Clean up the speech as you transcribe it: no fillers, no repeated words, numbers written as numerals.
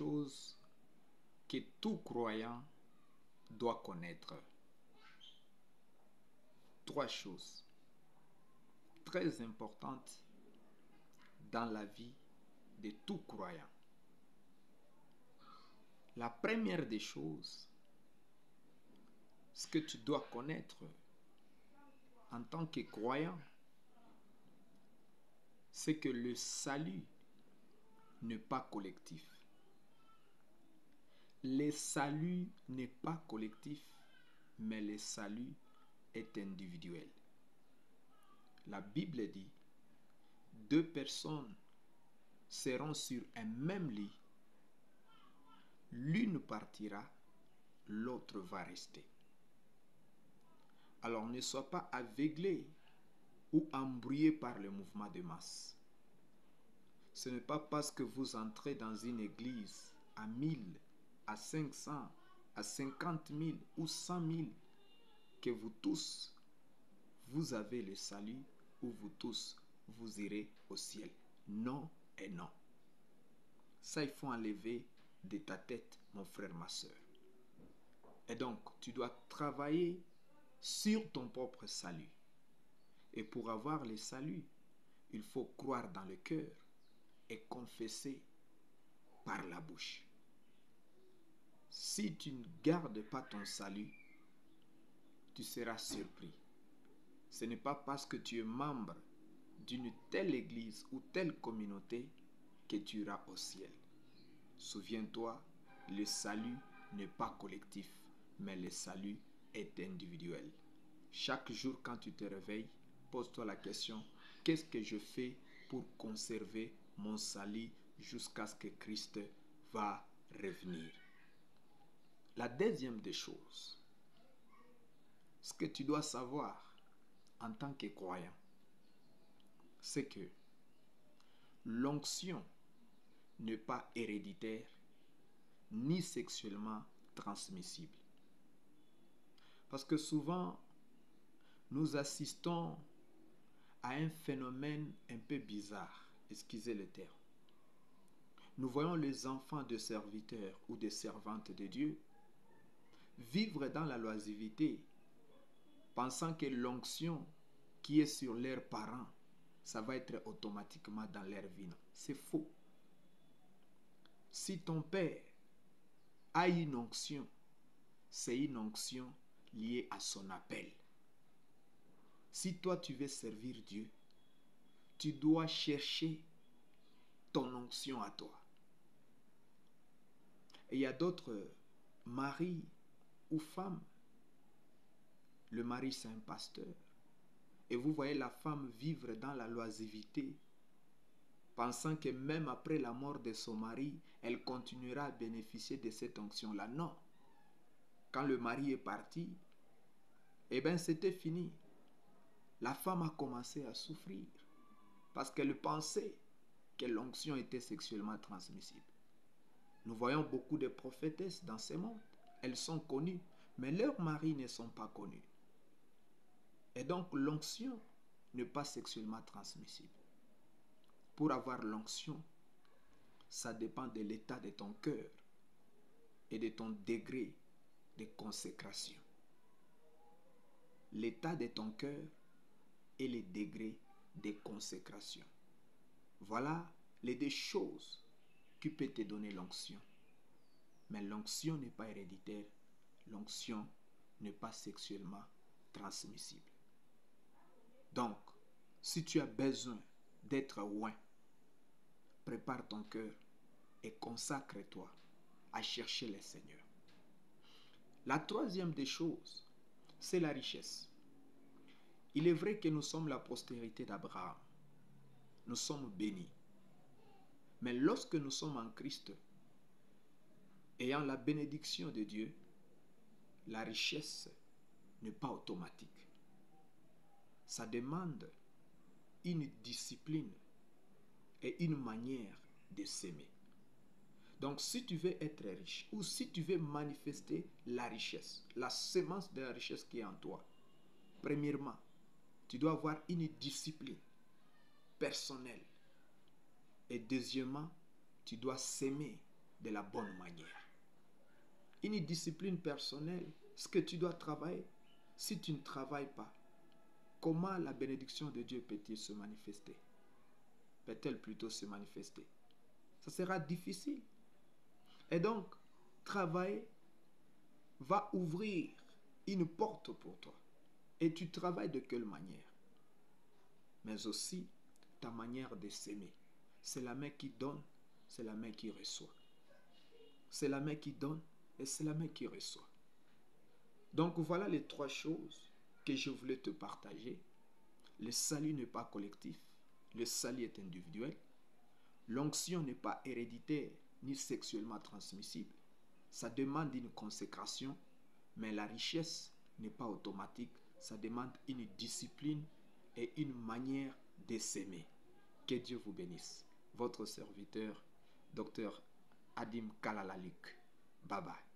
choses que tout croyant doit connaître. Trois choses très importantes dans la vie de tout croyant. La première des choses, ce que tu dois connaître en tant que croyant, c'est que le salut n'est pas collectif. Le salut n'est pas collectif, mais le salut est individuel. La Bible dit, deux personnes seront sur un même lit. L'une partira, l'autre va rester. Alors ne sois pas aveuglé ou embrouillé par le mouvement de masse. Ce n'est pas parce que vous entrez dans une église à 1000, à 500, à 50 000 ou 100 000 que vous tous, vous avez le salut ou vous tous, vous irez au ciel. Non et non. Ça, il faut enlever de ta tête, mon frère, ma soeur. Et donc, tu dois travailler sur ton propre salut. Et pour avoir le salut, il faut croire dans le cœur et confesser par la bouche. Si tu ne gardes pas ton salut, tu seras surpris. Ce n'est pas parce que tu es membre d'une telle église ou telle communauté que tu iras au ciel. Souviens-toi, le salut n'est pas collectif, mais le salut est individuel. Chaque jour quand tu te réveilles, pose-toi la question, qu'est-ce que je fais pour conserver mon salut jusqu'à ce que Christ va revenir? La deuxième des choses, ce que tu dois savoir en tant que croyant, c'est que l'onction n'est pas héréditaire ni sexuellement transmissible. Parce que souvent, nous assistons à un phénomène un peu bizarre, excusez le terme. Nous voyons les enfants de serviteurs ou de servantes de Dieu vivre dans la loisivité, pensant que l'onction qui est sur leurs parents, ça va être automatiquement dans leur vie. C'est faux. Si ton père a une onction, c'est une onction liée à son appel. Si toi tu veux servir Dieu, tu dois chercher ton onction à toi. Et il y a d'autres maris ou femmes. Le mari c'est un pasteur. Et vous voyez la femme vivre dans la loisivité, pensant que même après la mort de son mari, elle continuera à bénéficier de cette onction-là. Non. Quand le mari est parti, eh bien c'était fini. La femme a commencé à souffrir parce qu'elle pensait que l'onction était sexuellement transmissible. Nous voyons beaucoup de prophétesses dans ce monde. Elles sont connues, mais leurs maris ne sont pas connus. Et donc l'onction n'est pas sexuellement transmissible. Pour avoir l'onction, ça dépend de l'état de ton cœur et de ton degré de consécration. L'état de ton cœur et les degrés de consécration. Voilà les deux choses qui peuvent te donner l'onction. Mais l'onction n'est pas héréditaire. L'onction n'est pas sexuellement transmissible. Donc, si tu as besoin d'être oint, prépare ton cœur et consacre-toi à chercher le Seigneur. La troisième des choses, c'est la richesse. Il est vrai que nous sommes la postérité d'Abraham. Nous sommes bénis. Mais lorsque nous sommes en Christ, ayant la bénédiction de Dieu, la richesse n'est pas automatique. Ça demande une discipline et une manière de s'aimer. Donc si tu veux être riche ou si tu veux manifester la richesse, la sémence de la richesse qui est en toi, premièrement, tu dois avoir une discipline personnelle. Et deuxièmement, tu dois s'aimer de la bonne manière. Une discipline personnelle, ce que tu dois travailler, si tu ne travailles pas, comment la bénédiction de Dieu peut-elle se manifester? Peut-elle plutôt se manifester? Ça sera difficile. Et donc, travailler va ouvrir une porte pour toi. Et tu travailles de quelle manière? Mais aussi ta manière de s'aimer. C'est la main qui donne, c'est la main qui reçoit. C'est la main qui donne et c'est la main qui reçoit. Donc voilà les trois choses que je voulais te partager. Le salut n'est pas collectif, le salut est individuel. L'onction n'est pas héréditaire ni sexuellement transmissible. Ça demande une consécration, mais la richesse n'est pas automatique. Ça demande une discipline et une manière de s'aimer. Que Dieu vous bénisse. Votre serviteur, Dr. Adim Kalalalik. Bye bye.